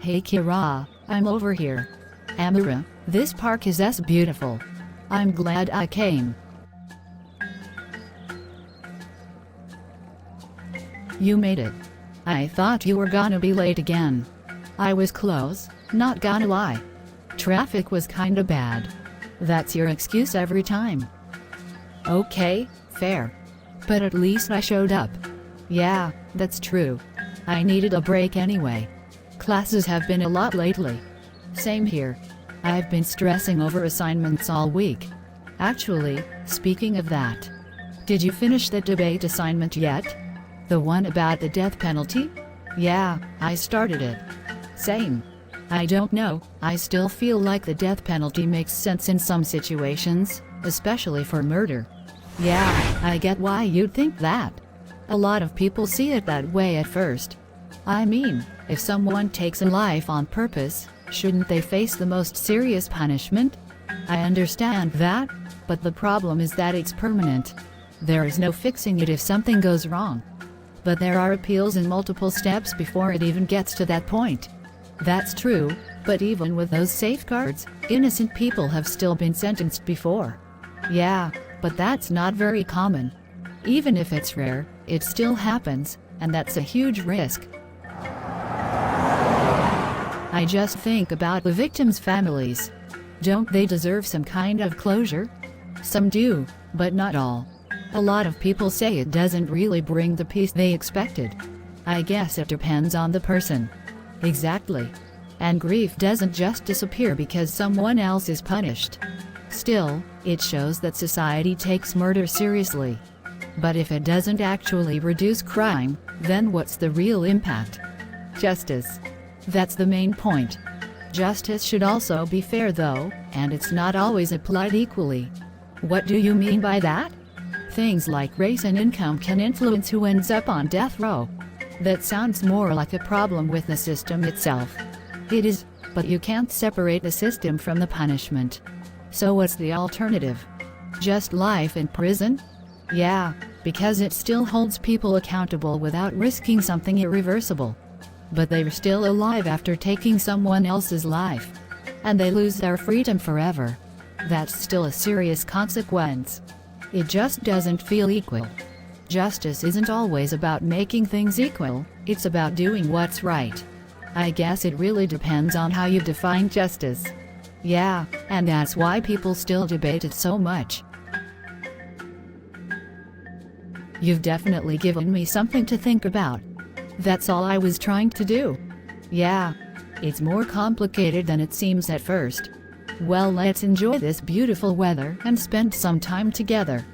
Hey Kira, I'm over here. Amira, this park is beautiful. I'm glad I came. You made it. I thought you were gonna be late again. I was close, not gonna lie. Traffic was kinda bad. That's your excuse every time. Okay, fair. But at least I showed up. Yeah, that's true. I needed a break anyway. Classes have been a lot lately. Same here. I've been stressing over assignments all week. Actually, speaking of that, did you finish the debate assignment yet? The one about the death penalty? Yeah, I started it. Same. I don't know, I still feel like the death penalty makes sense in some situations, especially for murder. Yeah, I get why you'd think that. A lot of people see it that way at first. I mean, if someone takes a life on purpose, shouldn't they face the most serious punishment? I understand that, but the problem is that it's permanent. There is no fixing it if something goes wrong. But there are appeals and multiple steps before it even gets to that point. That's true, but even with those safeguards, innocent people have still been sentenced before. Yeah, but that's not very common. Even if it's rare, it still happens, and that's a huge risk. I just think about the victims' families. Don't they deserve some kind of closure? Some do, but not all. A lot of people say it doesn't really bring the peace they expected. I guess it depends on the person. Exactly. And grief doesn't just disappear because someone else is punished. Still, it shows that society takes murder seriously. But if it doesn't actually reduce crime, then what's the real impact? Justice. That's the main point. Justice should also be fair though, and it's not always applied equally. What do you mean by that? Things like race and income can influence who ends up on death row. That sounds more like a problem with the system itself. It is, but you can't separate the system from the punishment. So what's the alternative? Just life in prison? Yeah, because it still holds people accountable without risking something irreversible. But they're still alive after taking someone else's life. And they lose their freedom forever. That's still a serious consequence. It just doesn't feel equal. Justice isn't always about making things equal, it's about doing what's right. I guess it really depends on how you define justice. Yeah, and that's why people still debate it so much. You've definitely given me something to think about. That's all I was trying to do. Yeah, it's more complicated than it seems at first. Well, let's enjoy this beautiful weather and spend some time together.